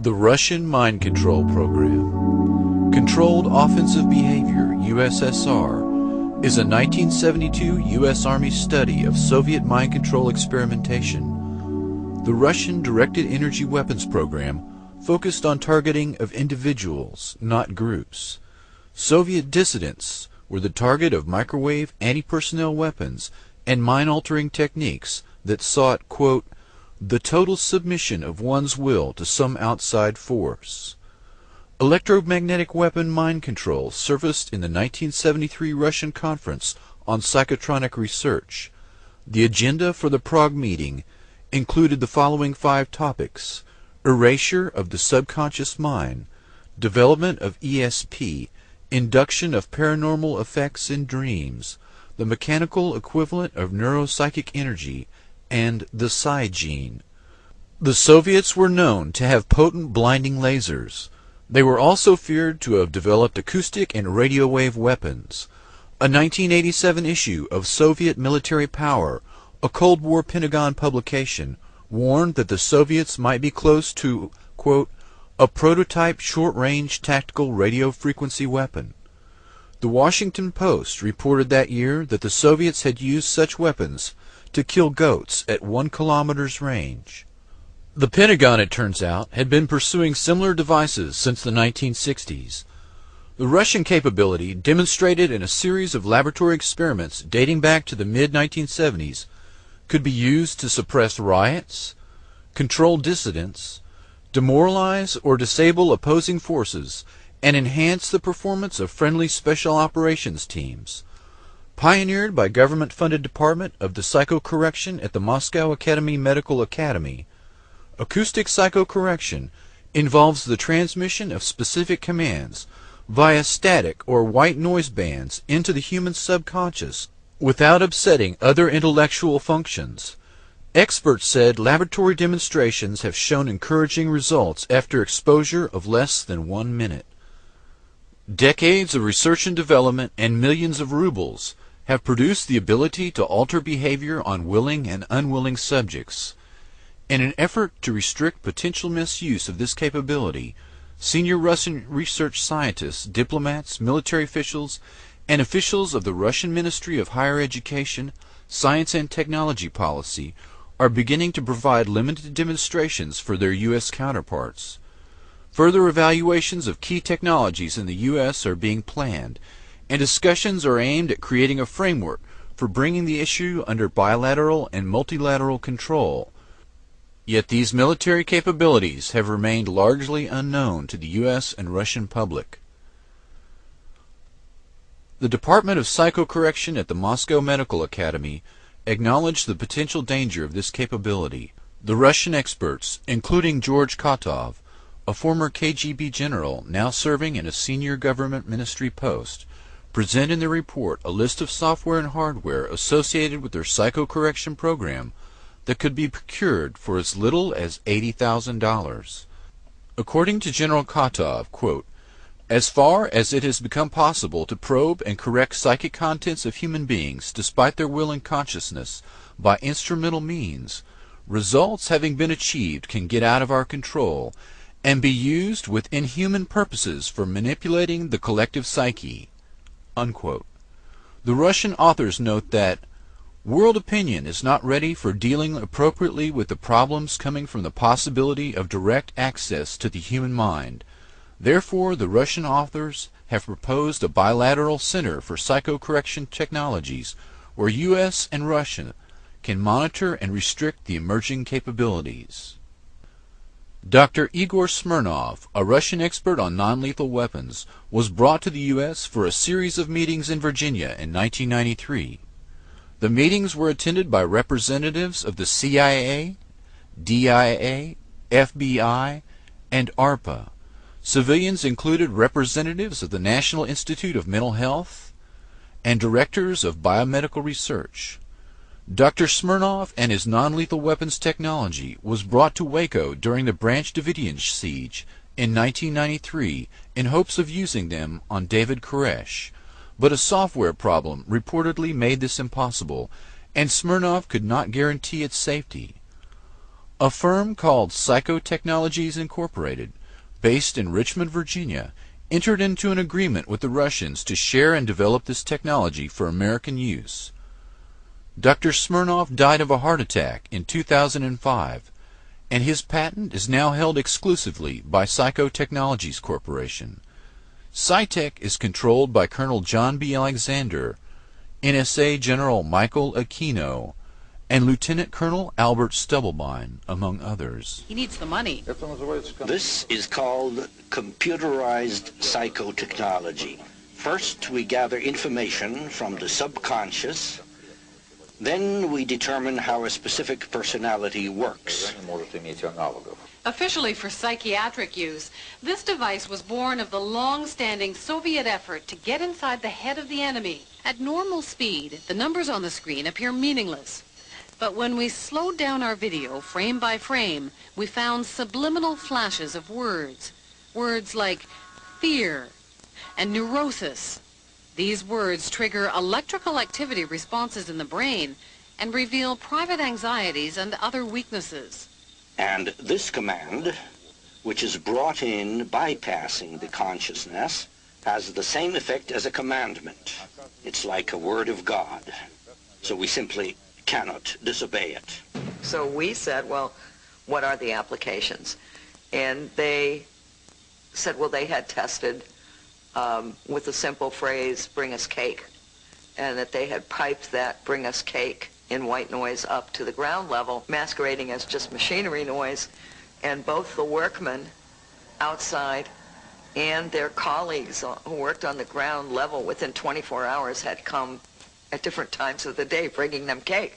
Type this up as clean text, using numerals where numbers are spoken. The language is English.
The Russian Mind Control Program. Controlled Offensive Behavior, USSR, is a 1972 U.S. Army study of Soviet mind control experimentation. The Russian Directed Energy Weapons Program focused on targeting of individuals, not groups. Soviet dissidents were the target of microwave anti-personnel weapons and mind-altering techniques that sought, quote, the total submission of one's will to some outside force. Electromagnetic weapon mind control surfaced in the 1973 Russian Conference on Psychotronic Research. The agenda for the Prague meeting included the following 5 topics: erasure of the subconscious mind, development of ESP, induction of paranormal effects in dreams, the mechanical equivalent of neuropsychic energy, and the psi gene. The Soviets were known to have potent blinding lasers. They were also feared to have developed acoustic and radio wave weapons. A 1987 issue of Soviet Military Power, a Cold War Pentagon publication, warned that the Soviets might be close to, quote, a prototype short-range tactical radio frequency weapon. The Washington Post reported that year that the Soviets had used such weapons to kill goats at 1 kilometer's range. The Pentagon, it turns out, had been pursuing similar devices since the 1960s. The Russian capability, demonstrated in a series of laboratory experiments dating back to the mid-1970s, could be used to suppress riots, control dissidents, demoralize or disable opposing forces, and enhance the performance of friendly special operations teams. Pioneered by government-funded department of the psychocorrection at the Moscow Academy Medical Academy, acoustic psychocorrection involves the transmission of specific commands via static or white noise bands into the human subconscious without upsetting other intellectual functions. Experts said laboratory demonstrations have shown encouraging results after exposure of less than 1 minute. Decades of research and development and millions of rubles have produced the ability to alter behavior on willing and unwilling subjects. In an effort to restrict potential misuse of this capability, senior Russian research scientists, diplomats, military officials, and officials of the Russian Ministry of Higher Education, Science and Technology Policy are beginning to provide limited demonstrations for their U.S. counterparts. Further evaluations of key technologies in the U.S. are being planned, and discussions are aimed at creating a framework for bringing the issue under bilateral and multilateral control. Yet these military capabilities have remained largely unknown to the U.S. and Russian public. The Department of Psychocorrection at the Moscow Medical Academy acknowledged the potential danger of this capability. The Russian experts, including George Kotov, a former KGB general now serving in a senior government ministry post, present in their report a list of software and hardware associated with their psychocorrection program that could be procured for as little as $80,000. According to General Kotov, quote, as far as it has become possible to probe and correct psychic contents of human beings despite their will and consciousness by instrumental means, results having been achieved can get out of our control and be used with inhuman purposes for manipulating the collective psyche. Unquote. The Russian authors note that world opinion is not ready for dealing appropriately with the problems coming from the possibility of direct access to the human mind. Therefore, the Russian authors have proposed a bilateral center for psychocorrection technologies where U.S. and Russia can monitor and restrict the emerging capabilities. Dr. Igor Smirnov, a Russian expert on non-lethal weapons, was brought to the U.S. for a series of meetings in Virginia in 1993. The meetings were attended by representatives of the CIA, DIA, FBI, and ARPA. Civilians included representatives of the National Institute of Mental Health and directors of biomedical research. Dr. Smirnov and his non-lethal weapons technology was brought to Waco during the Branch Davidian siege in 1993 in hopes of using them on David Koresh, but a software problem reportedly made this impossible, and Smirnov could not guarantee its safety. A firm called Psychotechnologies Incorporated, based in Richmond, Virginia, entered into an agreement with the Russians to share and develop this technology for American use. Dr. Smirnov died of a heart attack in 2005, and his patent is now held exclusively by Psychotechnologies Corporation. Psytech is controlled by Colonel John B. Alexander, NSA General Michael Aquino, and Lieutenant Colonel Albert Stubblebine, among others. He needs the money. This is called computerized psychotechnology. First, we gather information from the subconscious. Then we determine how a specific personality works. Officially for psychiatric use, this device was born of the long-standing Soviet effort to get inside the head of the enemy. At normal speed, the numbers on the screen appear meaningless. But when we slowed down our video frame by frame, we found subliminal flashes of words. Words like fear and neurosis. These words trigger electrical activity responses in the brain and reveal private anxieties and other weaknesses. And this command, which is brought in bypassing the consciousness, has the same effect as a commandment. It's like a word of God. So we simply cannot disobey it. So we said, well, what are the applications? And they said, well, they had tested with the simple phrase, bring us cake, and that they had piped that bring us cake in white noise up to the ground level, masquerading as just machinery noise, and both the workmen outside and their colleagues who worked on the ground level within 24 hours had come at different times of the day bringing them cake.